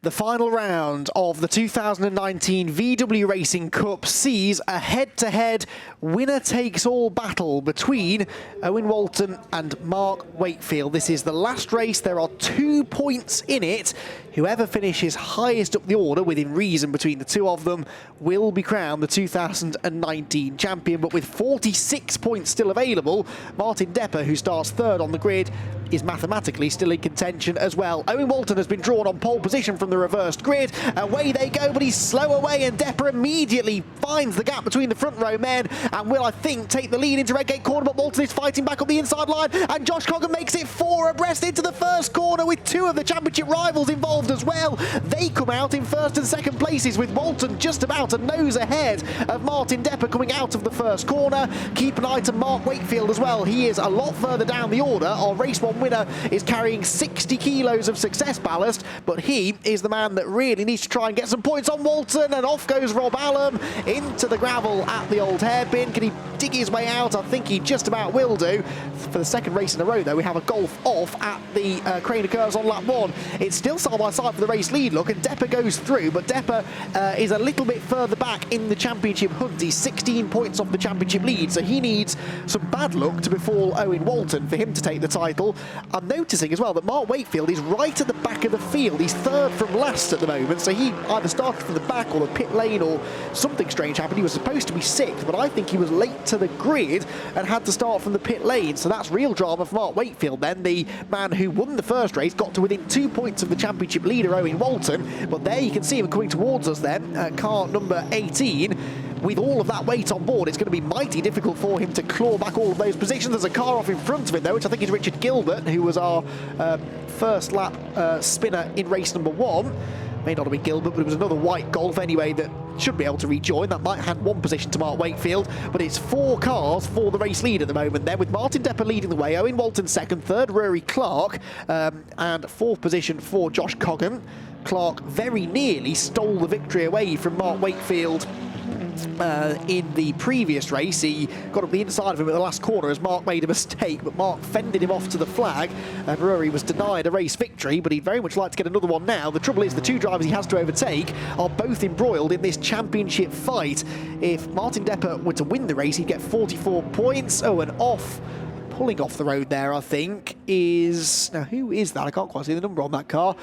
The final round of the 2019 VW Racing Cup sees a head-to-head winner-takes-all battle between Owen Walton and Mark Wakefield. This is the last race. There are 2 points in it. Whoever finishes highest up the order, within reason between the two of them, will be crowned the 2019 champion. But with 46 points still available, Martin Depper, who starts third on the grid, is mathematically still in contention as well. Owen Walton has been drawn on pole position from the reversed grid. Away they go, but he's slow away, and Depper immediately finds the gap between the front row men and will, I think, take the lead into Redgate corner, but Walton is fighting back up the inside line, and Josh Coggan makes it 4 abreast into the first corner with 2 of the championship rivals involved as well. They come out in first and second places, with Walton just about a nose ahead of Martin Depper coming out of the first corner. Keep an eye to Mark Wakefield as well. He is a lot further down the order. Our race 1 winner is carrying 60 kilos of success ballast, but he is the man that really needs to try and get some points on Walton, and off goes Rob Allam into the gravel at the old hairpin. Can he dig his way out? I think he just about will do. For the second race in a row, though, we have a golf off at the Crane Occurs on lap 1. It's still side by side for the race lead look, and Depper goes through, but Depper is a little bit further back in the championship hunt. He's 16 points off the championship lead, so he needs some bad luck to befall Owen Walton for him to take the title. I'm noticing as well that Mark Wakefield is right at the back of the field. He's third from last at the moment, so he either started from the back or the pit lane, or something strange happened. He was supposed to be 6th, but I think he was late to the grid and had to start from the pit lane. So that's real drama for Mark Wakefield then. The man who won the first race got to within 2 points of the championship leader, Owen Walton. But there you can see him coming towards us then, car number 18. With all of that weight on board, it's going to be mighty difficult for him to claw back all of those positions. There's a car off in front of him, though, which I think is Richard Gilbert, who was our first lap spinner in race number 1. May not have been Gilbert, but it was another white Golf anyway that should be able to rejoin. That might hand 1 position to Mark Wakefield, but it's 4 cars for the race lead at the moment then, with Martin Depper leading the way, Owen Walton second, third Rory Clark, and 4th position for Josh Coggan. Clark very nearly stole the victory away from Mark Wakefield in the previous race. He got up the inside of him at the last corner as Mark made a mistake, but Mark fended him off to the flag, and Rory was denied a race victory, but he'd very much like to get another one now. The trouble is the 2 drivers he has to overtake are both embroiled in this championship fight. If Martin Depper were to win the race, he'd get 44 points. Oh, and pulling off the road there, I think, is... Now, who is that? I can't quite see the number on that car.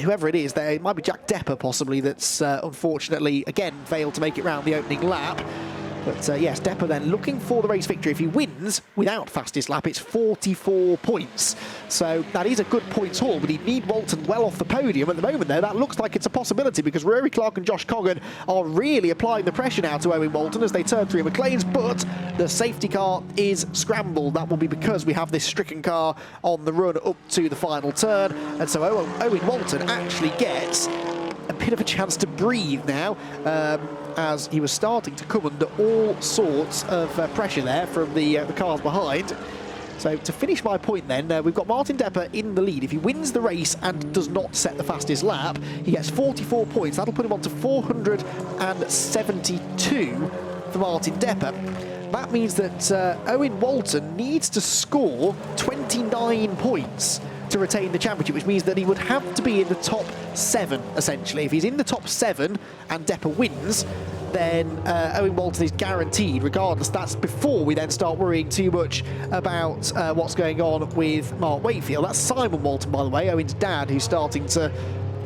Whoever it is there, it might be Jack Depper, possibly, that's unfortunately, again, failed to make it round the opening lap. But yes, Depper then looking for the race victory. If he wins without fastest lap, it's 44 points. So that is a good points haul, but he'd need Walton well off the podium. At the moment, though, that looks like it's a possibility, because Rory Clark and Josh Coggan are really applying the pressure now to Owen Walton as they turn through McLean's, but the safety car is scrambled. That will be because we have this stricken car on the run up to the final turn. And so Owen Walton actually gets a bit of a chance to breathe now, as he was starting to come under all sorts of pressure there from the cars behind. So to finish my point then, we've got Martin Depper in the lead. If he wins the race and does not set the fastest lap, he gets 44 points. That'll put him on to 472 for Martin Depper. That means that Owen Walton needs to score 29 points to retain the championship, which means that he would have to be in the top 7, essentially. If he's in the top 7 and Depper wins, then Owen Walton is guaranteed, regardless. That's before we then start worrying too much about what's going on with Mark Wakefield. That's Simon Walton, by the way, Owen's dad, who's starting to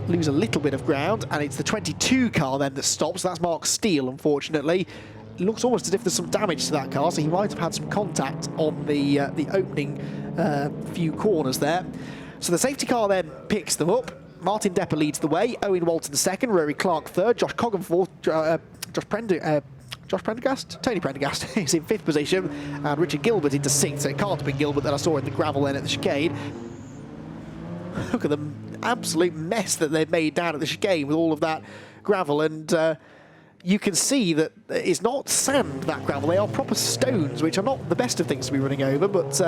lose a little bit of ground, and it's the 22 car then that stops. That's Mark Steele, unfortunately. It looks almost as if there's some damage to that car, so he might have had some contact on the opening few corners there. So the safety car then picks them up. Martin Depper leads the way, Owen Walton second, Rory Clark third, Josh Coggan fourth, Tony Prendergast is in 5th position, and Richard Gilbert into 6th. So it can't have been Gilbert that I saw in the gravel then at the chicane. look at the absolute mess that they've made down at the chicane with all of that gravel, and you can see that it's not sand, that gravel. They are proper stones, which are not the best of things to be running over, but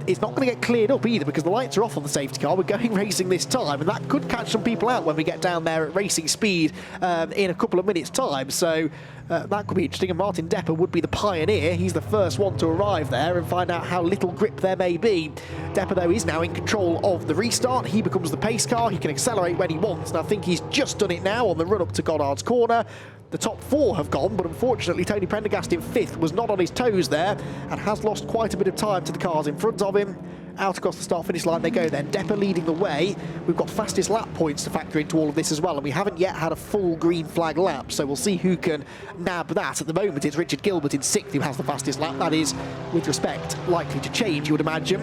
it's not going to get cleared up either because the lights are off on the safety car. We're going racing this time, and that could catch some people out when we get down there at racing speed in a couple of minutes' time. So that could be interesting, and Martin Depper would be the pioneer. He's the first one to arrive there and find out how little grip there may be. Depper, though, is now in control of the restart. He becomes the pace car. He can accelerate when he wants, and I think he's just done it now on the run-up to Goddard's corner. The top four have gone, but unfortunately Tony Prendergast in fifth was not on his toes there and has lost quite a bit of time to the cars in front of him. Out across the start-finish line they go then. Depper leading the way. We've got fastest lap points to factor into all of this as well, and we haven't yet had a full green flag lap, so we'll see who can nab that. At the moment it's Richard Gilbert in sixth who has the fastest lap. That is, with respect, likely to change, you would imagine.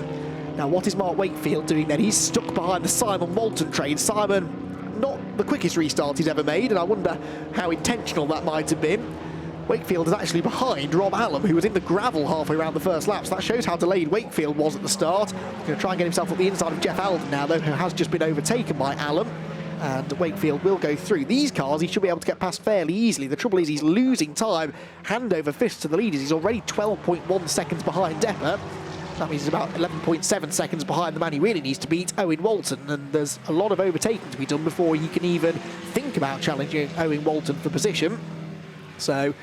Now what is Mark Wakefield doing then? He's stuck behind the Simon Walton train. Simon, not the quickest restart he's ever made, and I wonder how intentional that might have been. Wakefield is actually behind Rob Allam, who was in the gravel halfway around the first lap, so that shows how delayed Wakefield was at the start. He's going to try and get himself up the inside of Jeff Alden now, though, who has just been overtaken by Allam, and Wakefield will go through. These cars he should be able to get past fairly easily. The trouble is he's losing time, hand over fist to the leaders. He's already 12.1 seconds behind Depper. That means he's about 11.7 seconds behind the man he really needs to beat, Owen Walton, and there's a lot of overtaking to be done before he can even think about challenging Owen Walton for position. So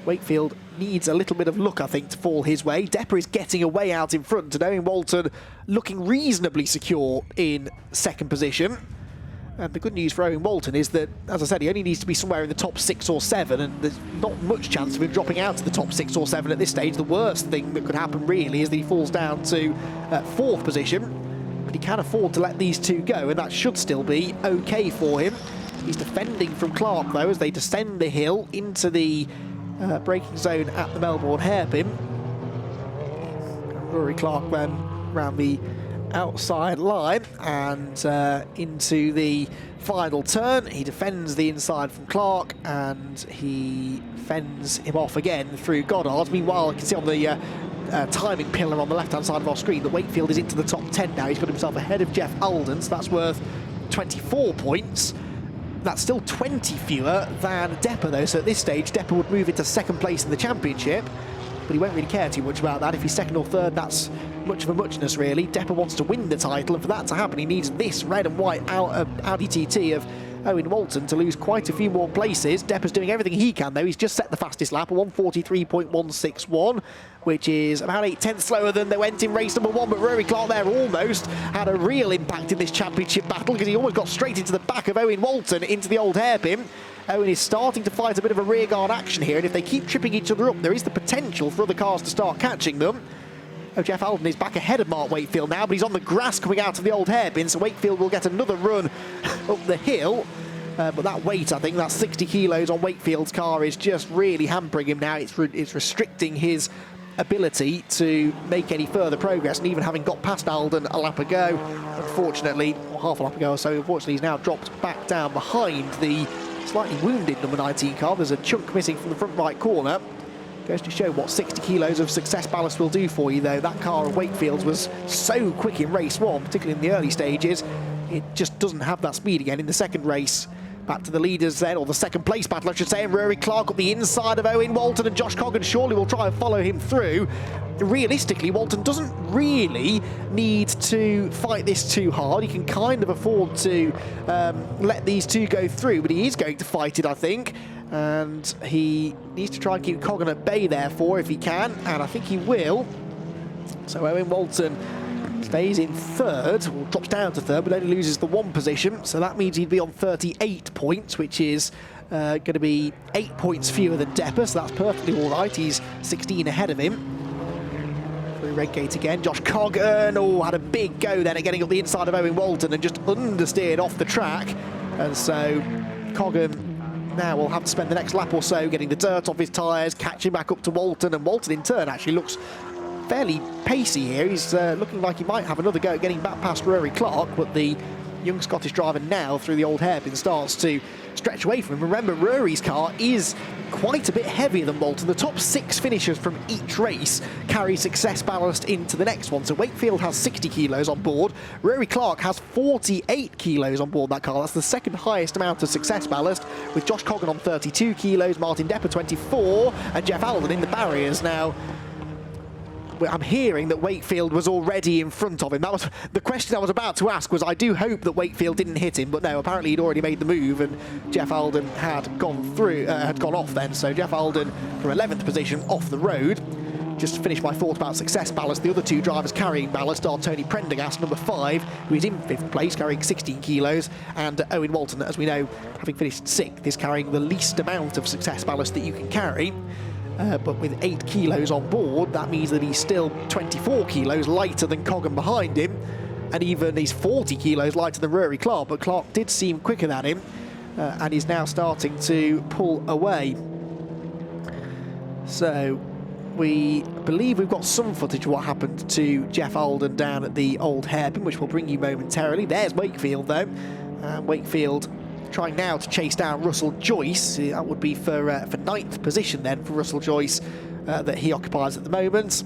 Wakefield needs a little bit of luck, I think, to fall his way. Depper is getting away out in front, and Owen Walton looking reasonably secure in second position. And the good news for Owen Walton is that, as I said, he only needs to be somewhere in the top 6 or 7, and there's not much chance of him dropping out to the top 6 or 7 at this stage. The worst thing that could happen, really, is that he falls down to 4th position. But he can afford to let these two go, and that should still be okay for him. He's defending from Clark, though, as they descend the hill into the braking zone at the Melbourne hairpin. Rory Clark then round the outside line and into the final turn. He defends the inside from Clark and he fends him off again through Goddard. Meanwhile, you can see on the timing pillar on the left-hand side of our screen that Wakefield is into the top 10 now. He's got himself ahead of Jeff Alden, so that's worth 24 points. That's still 20 fewer than Depper, though, so at this stage Depper would move into second place in the championship, but he won't really care too much about that. If he's second or third, that's much of a muchness, really. Depper wants to win the title, and for that to happen, he needs this red and white Audi TT of Owen Walton to lose quite a few more places. Depper's doing everything he can, though. He's just set the fastest lap, a 1:43.161, which is about 8/10 slower than they went in race number 1, but Rory Clark there almost had a real impact in this championship battle because he almost got straight into the back of Owen Walton into the old hairpin. Owen is starting to fight a bit of a rearguard action here, and if they keep tripping each other up, there is the potential for other cars to start catching them. Oh, Jeff Alden is back ahead of Mark Wakefield now, but he's on the grass coming out of the old hairpin, so Wakefield will get another run up the hill. But that weight, I think, that 60 kilos on Wakefield's car is just really hampering him now. It's restricting his ability to make any further progress, and even having got past Alden a lap ago, unfortunately, or half a lap ago or so, unfortunately he's now dropped back down behind the slightly wounded number 19 car. There's a chunk missing from the front right corner. Goes to show what 60 kilos of success ballast will do for you, though. That car of Wakefield's was so quick in race 1, particularly in the early stages. It just doesn't have that speed again in the second race. Back to the leaders then, or the second place battle, I should say, and Rory Clark up the inside of Owen Walton, and Josh Coggan surely will try and follow him through. Realistically, Walton doesn't really need to fight this too hard. He can kind of afford to let these two go through, but he is going to fight it, I think. And he needs to try and keep Coggan at bay, therefore, if he can, and I think he will. So Owen Walton stays in third, or drops down to third, but only loses the 1 position, so that means he'd be on 38 points, which is going to be 8 points fewer than Depper, so that's perfectly all right. He's 16 ahead of him. Through Redgate again, Josh Coggan, had a big go then at getting up the inside of Owen Walton and just understeered off the track, and so Coggan now will have to spend the next lap or so getting the dirt off his tyres, catching back up to Walton, and Walton in turn actually looks fairly pacey here. He's looking like he might have another go at getting back past Rory Clark, but the young Scottish driver now through the old hairpin starts to stretch away from him. Remember, Rory's car is quite a bit heavier than Walton. The top 6 finishers from each race carry success ballast into the next one. So Wakefield has 60 kilos on board. Rory Clark has 48 kilos on board that car. That's the second highest amount of success ballast, with Josh Coggan on 32 kilos, Martin Depper 24, and Jeff Alden in the barriers. Now, I'm hearing that Wakefield was already in front of him. That was the question I was about to ask. Was I do hope that Wakefield didn't hit him, but no. Apparently he'd already made the move, and Jeff Alden had gone through, had gone off then. So Jeff Alden from 11th position off the road. Just to finish my thought about success ballast, the other 2 drivers carrying ballast are Tony Prendergast, number 5, who is in 5th place, carrying 16 kilos, and Owen Walton, as we know, having finished 6th, is carrying the least amount of success ballast that you can carry. But with 8 kilos on board, that means that he's still 24 kilos lighter than Coggan behind him, and even he's 40 kilos lighter than Rory Clark, but Clark did seem quicker than him, and is now starting to pull away. So we believe we've got some footage of what happened to Jeff Alden down at the old hairpin, which we'll bring you momentarily. There's Wakefield, though. Wakefield trying now to chase down Russell Joyce. That would be for 9th position then for Russell Joyce that he occupies at the moment.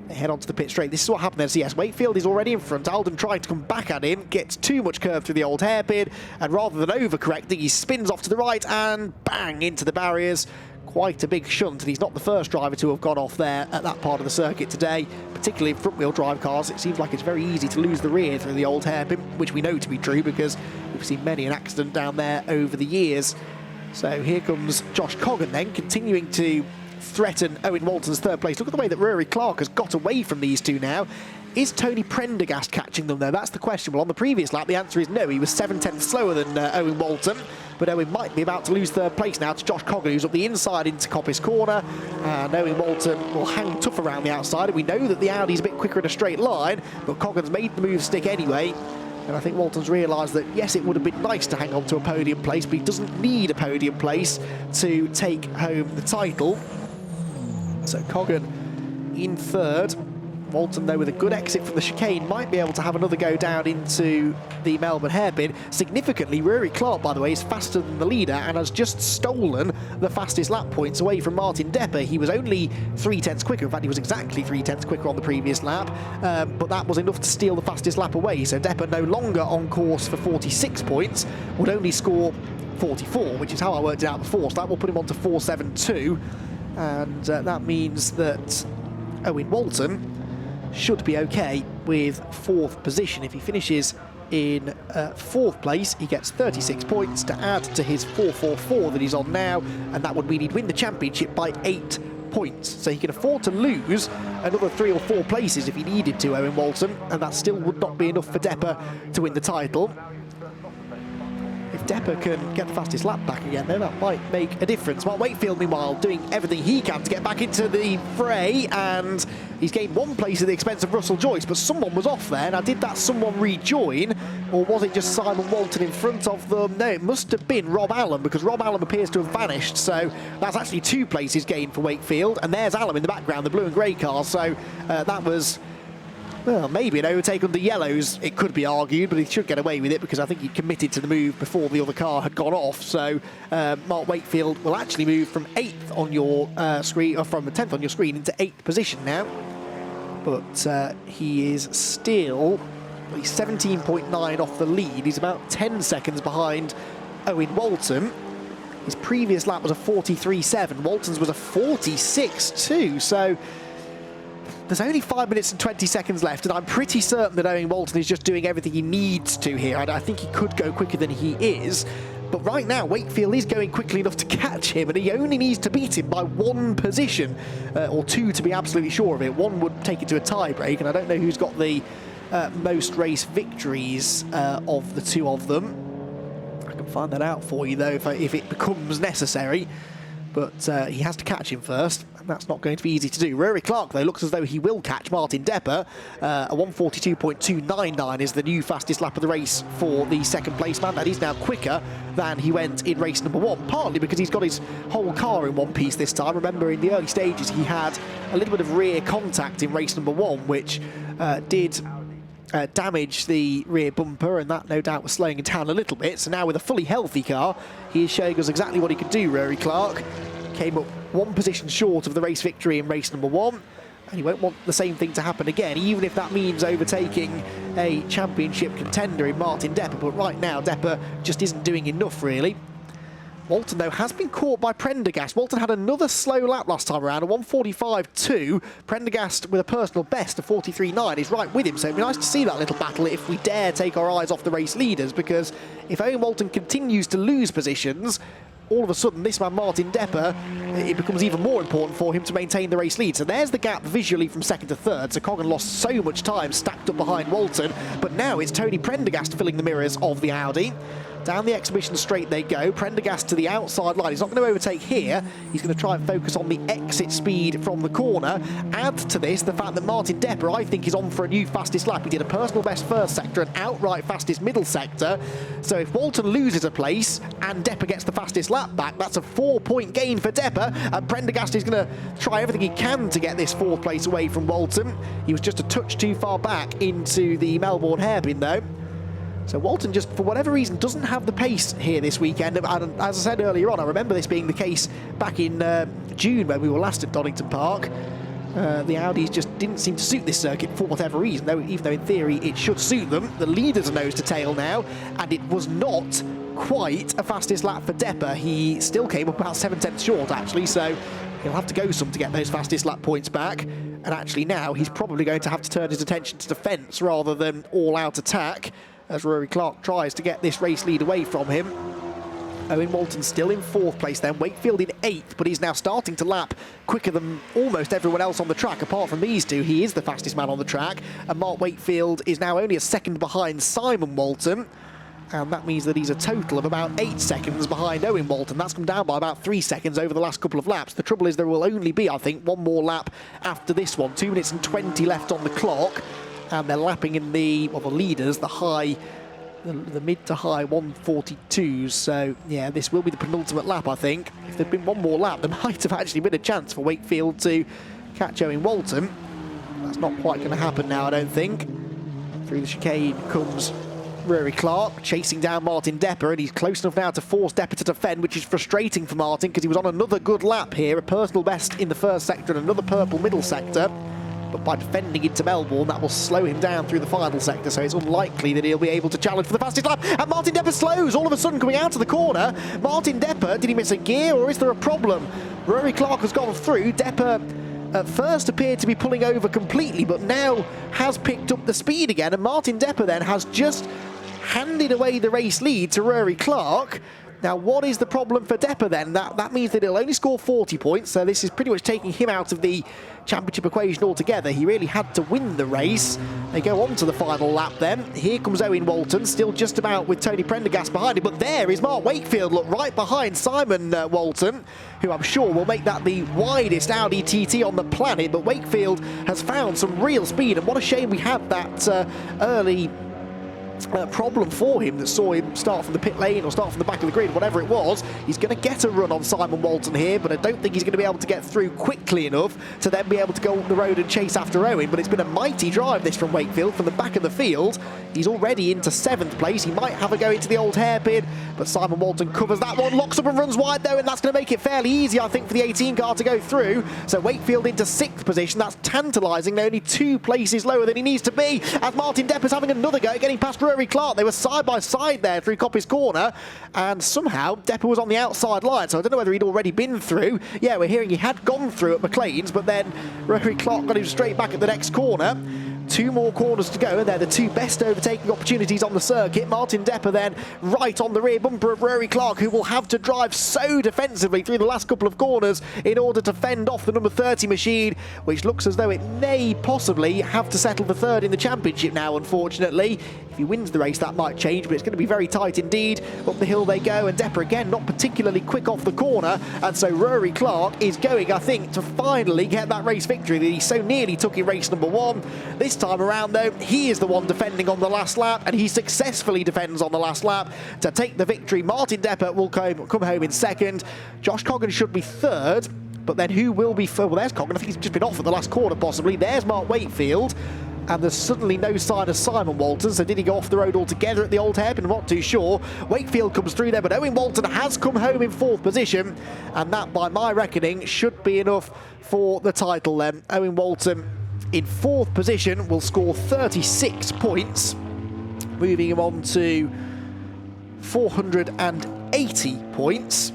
They head onto the pit straight. This is what happened there. So yes, Wakefield is already in front. Alden trying to come back at him, gets too much curve through the old hairpin, and rather than overcorrecting, he spins off to the right and bang into the barriers. Quite a big shunt, and he's not the first driver to have gone off there at that part of the circuit today, particularly in front-wheel drive cars. It seems like it's very easy to lose the rear through the old hairpin, which we know to be true because we've seen many an accident down there over the years. So here comes Josh Coggan then, continuing to threaten Owen Walton's 3rd place. Look at the way that Rory Clark has got away from these 2 now. Is Tony Prendergast catching them, though? That's the question. Well, on the previous lap, the answer is no. He was 7/10 slower than Owen Walton, but Owen might be about to lose 3rd place now to Josh Coggan, who's up the inside into Coppice Corner, and Owen Walton will hang tough around the outside. We know that the Audi's a bit quicker in a straight line, but Coggan's made the move stick anyway, and I think Walton's realised that, yes, it would have been nice to hang on to a podium place, but he doesn't need a podium place to take home the title. So Coggan in 3rd. Walton, though, with a good exit from the chicane, might be able to have another go down into the Melbourne hairpin. Significantly, Rory Clark, by the way, is faster than the leader and has just stolen the fastest lap points away from Martin Depper. He was only 3/10 quicker. In fact, he was exactly 3/10 quicker on the previous lap, but that was enough to steal the fastest lap away. So Depper, no longer on course for 46 points, would only score 44, which is how I worked it out before. So that will put him on to 4.72, and that means that Owen Walton should be okay with 4th position. If he finishes in 4th place, he gets 36 points to add to his 4.44 that he's on now, and that would mean he'd win the championship by 8 points. So he can afford to lose another 3 or 4 places if he needed to, Owen Walton, and that still would not be enough for Depper to win the title. If Depper can get the fastest lap back again, though, that might make a difference. Mark Wakefield, meanwhile, doing everything he can to get back into the fray, and he's gained 1 place at the expense of Russell Joyce, but someone was off there. Now, did that someone rejoin, or was it just Simon Walton in front of them? No, it must have been Rob Allen, because Rob Allen appears to have vanished, so that's actually 2 places gained for Wakefield, and there's Allen in the background, the blue and grey car, so that was, well, maybe an overtake under yellows, it could be argued, but he should get away with it because I think he committed to the move before the other car had gone off. So Mark Wakefield will actually move from 8th on your screen, or from the 10th on your screen, into 8th position now. But he is still, well, he's 17.9 off the lead. He's about 10 seconds behind Owen Walton. His previous lap was a 43.7. Walton's was a 46.2. So there's only 5 minutes and 20 seconds left, and I'm pretty certain that Owen Walton is just doing everything he needs to here. I think he could go quicker than he is, but right now Wakefield is going quickly enough to catch him, and he only needs to beat him by 1 position, or 2 to be absolutely sure of it. 1 would take it to a tie-break, and I don't know who's got the most race victories of the 2 of them. I can find that out for you, though, if it becomes necessary. But he has to catch him first, and that's not going to be easy to do. Rory Clark, though, looks as though he will catch Martin Depper. A 1:42.299 is the new fastest lap of the race for the 2nd place man. That is now quicker than he went in race number 1, partly because he's got his whole car in one piece this time. Remember, in the early stages, he had a little bit of rear contact in race number 1, which did damage the rear bumper, and that no doubt was slowing him down a little bit. So now with a fully healthy car, he is showing us exactly what he can do, Rory Clark. came up one position short of the race victory in race number 1. And he won't want the same thing to happen again, even if that means overtaking a championship contender in Martin Depper. But right now, Depper just isn't doing enough, really. Walton, though, has been caught by Prendergast. Walton had another slow lap last time around, a 1:45.2. Prendergast, with a personal best of 43.9, is right with him. So it'd be nice to see that little battle if we dare take our eyes off the race leaders, because if Owen Walton continues to lose positions, all of a sudden, this man, Martin Depper, it becomes even more important for him to maintain the race lead. So there's the gap visually from second to third. So Coggan lost so much time stacked up behind Walton, but now it's Tony Prendergast filling the mirrors of the Audi. Down the exhibition straight they go. Prendergast to the outside line. He's not going to overtake here. He's going to try and focus on the exit speed from the corner. Add to this the fact that Martin Depper, I think, is on for a new fastest lap. He did a personal best first sector and outright fastest middle sector. So if Walton loses a place and Depper gets the fastest lap back, that's a 4-point gain for Depper. And Prendergast is going to try everything he can to get this 4th place away from Walton. He was just a touch too far back into the Melbourne hairpin, though. So Walton just, for whatever reason, doesn't have the pace here this weekend. And as I said earlier on, I remember this being the case back in June when we were last at Donington Park. The Audis just didn't seem to suit this circuit for whatever reason, even though in theory it should suit them. The leader's nose to tail now, and it was not quite a fastest lap for Depper. He still came up about 7 tenths short, actually, so he'll have to go some to get those fastest lap points back. And actually now he's probably going to have to turn his attention to defence rather than all-out attack, as Rory Clark tries to get this race lead away from him. Owen Walton still in 4th place then, Wakefield in 8th, but he's now starting to lap quicker than almost everyone else on the track. Apart from these two, he is the fastest man on the track, and Mark Wakefield is now only a second behind Simon Walton, and that means that he's a total of about 8 seconds behind Owen Walton. That's come down by about 3 seconds over the last couple of laps. The trouble is there will only be, I think, one more lap after this one. 2 minutes and 20 left on the clock. And they're lapping in the, well, the leaders, the mid to high 142s. So, yeah, this will be the penultimate lap, I think. If there'd been one more lap, there might have actually been a chance for Wakefield to catch Owen Walton. That's not quite going to happen now, I don't think. Through the chicane comes Rory Clark, chasing down Martin Depper, and he's close enough now to force Depper to defend, which is frustrating for Martin because he was on another good lap here, a personal best in the first sector and another purple middle sector. But by defending into Melbourne, that will slow him down through the final sector, so it's unlikely that he'll be able to challenge for the fastest lap. And Martin Depper slows, all of a sudden coming out of the corner. Martin Depper, did he miss a gear, or is there a problem? Rory Clark has gone through. Depper at first appeared to be pulling over completely, but now has picked up the speed again, and Martin Depper then has just handed away the race lead to Rory Clark. Now, what is the problem for Depper then? That means that he'll only score 40 points, so this is pretty much taking him out of the championship equation altogether. He really had to win the race. They go on to the final lap then. Here comes Owen Walton, still just about with Tony Prendergast behind him, but there is Mark Wakefield, look, right behind Simon Walton, who I'm sure will make that the widest Audi TT on the planet. But Wakefield has found some real speed, and what a shame we had that early problem for him that saw him start from the pit lane or start from the back of the grid, whatever it was. He's going to get a run on Simon Walton here, but I don't think he's going to be able to get through quickly enough to then be able to go on the road and chase after Owen. But it's been a mighty drive, this, from Wakefield from the back of the field. He's already into 7th place. He might have a go into the old hairpin, but Simon Walton covers that one, locks up and runs wide though, and that's going to make it fairly easy, I think, for the 18 car to go through. So Wakefield into 6th position. That's tantalising. They're only 2 places lower than he needs to be, as Martin Depper's having another go, getting past Rory Clark. They were side by side there through Coppice Corner, and somehow Depper was on the outside line, so I don't know whether he'd already been through. Yeah, we're hearing he had gone through at McLean's, but then Rory Clark got him straight back at the next corner. 2 more corners to go, and they're the 2 best overtaking opportunities on the circuit. Martin Depper then right on the rear bumper of Rory Clark, who will have to drive so defensively through the last couple of corners in order to fend off the number 30 machine, which looks as though it may possibly have to settle for 3rd in the championship now, unfortunately. If he wins the race, that might change, but it's going to be very tight indeed. Up the hill they go, and Depper again not particularly quick off the corner, and so Rory Clark is going, I think, to finally get that race victory that he so nearly took in race number 1. This time around, though, he is the one defending on the last lap, and he successfully defends on the last lap to take the victory. Martin Depper will come home in 2nd. Josh Coggan should be 3rd, but then who will be 3rd? Well, there's Coggan. I think he's just been off at the last corner, possibly. There's Mark Wakefield. and there's suddenly no sign of Simon Walton. So did he go off the road altogether at the Old Hairpin? I'm not too sure. Wakefield comes through there, but Owen Walton has come home in 4th position, and that, by my reckoning, should be enough for the title then. Owen Walton in 4th position will score 36 points, moving him on to 480 points.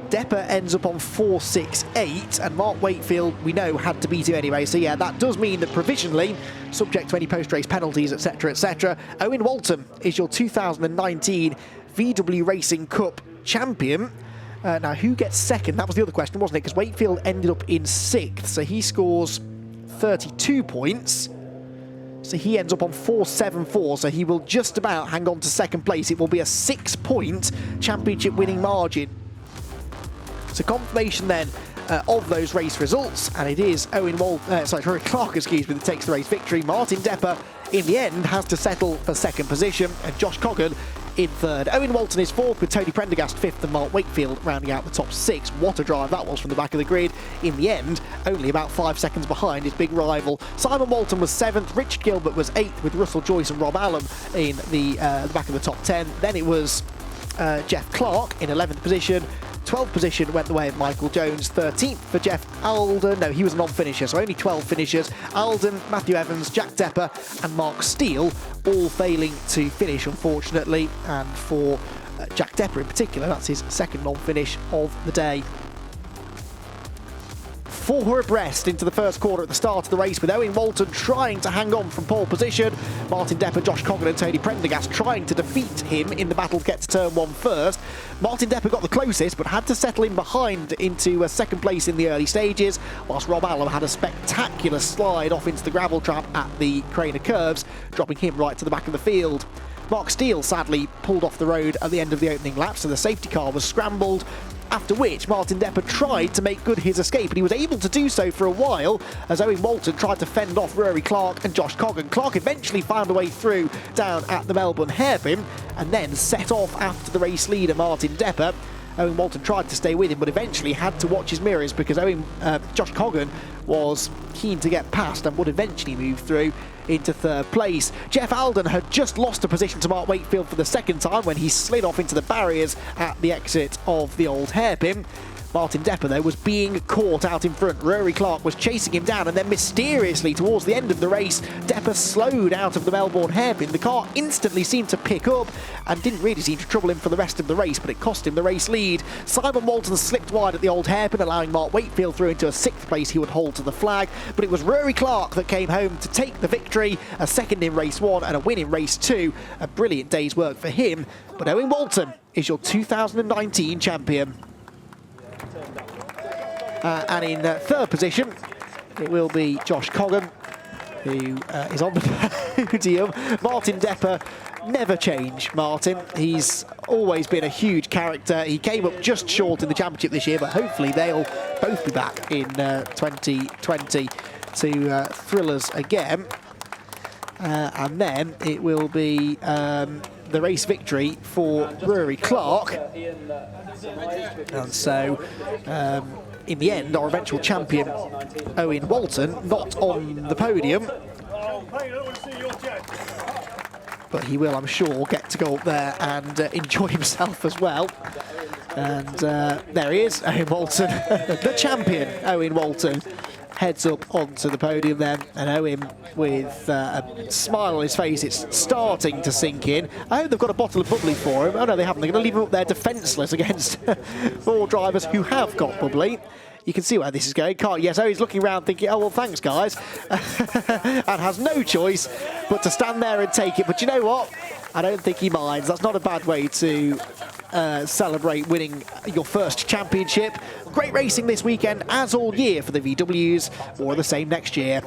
Depper ends up on 468, and Mark Wakefield, we know, had to beat him anyway. So yeah, that does mean that provisionally, subject to any post-race penalties, etc., Owen Walton is your 2019 VW Racing Cup champion. Now, who gets second? That was the other question, wasn't it? Because Wakefield ended up in 6th, so he scores 32 points. So he ends up on 474, so he will just about hang on to second place. It will be a 6-point championship winning margin. So confirmation then of those race results, and it is Rory Clark, excuse me, that takes the race victory. Martin Depper, in the end, has to settle for 2nd position, and Josh Coggan in 3rd. Owen Walton is 4th, with Tony Prendergast 5th, and Mark Wakefield rounding out the top 6. What a drive that was from the back of the grid. In the end, only about 5 seconds behind his big rival. Simon Walton was 7th, Richard Gilbert was 8th, with Russell Joyce and Rob Allen in the back of the top 10. Then it was Jeff Clark in 11th position. 12th position went the way of Michael Jones. 13th for Jeff Alden. No, he was a non-finisher, so only 12 finishers. Alden, Matthew Evans, Jack Depper and Mark Steele all failing to finish, unfortunately. And for Jack Depper in particular, that's his 2nd non-finish of the day. 4 abreast into the first quarter at the start of the race, with Owen Walton trying to hang on from pole position. Martin Depper, Josh Coggan and Tony Prendergast trying to defeat him in the battle to get to turn 1 first. Martin Depper got the closest, but had to settle in behind into 2nd place in the early stages, whilst Rob Allen had a spectacular slide off into the gravel trap at the Craner Curves, dropping him right to the back of the field. Mark Steele sadly pulled off the road at the end of the opening lap, so the safety car was scrambled, after which Martin Depper tried to make good his escape, and he was able to do so for a while as Owen Walton tried to fend off Rory Clark and Josh Coggan. Clark eventually found a way through down at the Melbourne hairpin and then set off after the race leader Martin Depper. Owen Walton tried to stay with him, but eventually had to watch his mirrors because Josh Coggan was keen to get past and would eventually move through into 3rd place. Jeff Alden had just lost a position to Mark Wakefield for the 2nd time when he slid off into the barriers at the exit of the Old Hairpin. Martin Depper, though, was being caught out in front. Rory Clark was chasing him down, and then mysteriously, towards the end of the race, Depper slowed out of the Melbourne hairpin. The car instantly seemed to pick up and didn't really seem to trouble him for the rest of the race, but it cost him the race lead. Simon Walton slipped wide at the Old Hairpin, allowing Mark Wakefield through into a 6th place he would hold to the flag, but it was Rory Clark that came home to take the victory, a 2nd in race 1 and a win in race 2. A brilliant day's work for him, but Owen Walton is your 2019 champion. And in 3rd position, it will be Josh Coggan, who is on the podium. Martin Depper, never change, Martin. He's always been a huge character. He came up just short in the championship this year, but hopefully they'll both be back in 2020 to thrill us again. And then it will be the race victory for Rory Clark. And so, in the end, our eventual champion, Owen Walton, not on the podium. But he will, I'm sure, get to go up there and enjoy himself as well. And there he is, Owen Walton, the champion, Owen Walton, heads up onto the podium then, and Owen with a smile on his face. It's starting to sink in. I hope they've got a bottle of bubbly for him. Oh no, they haven't. They're going to leave him up there defenceless against 4 drivers who have got bubbly. You can see where this is going, can't you? So he's looking around thinking, oh, well, thanks, guys. And has no choice but to stand there and take it. But you know what? I don't think he minds. That's not a bad way to celebrate winning your first championship. Great racing this weekend, as all year for the VWs. More of the same next year.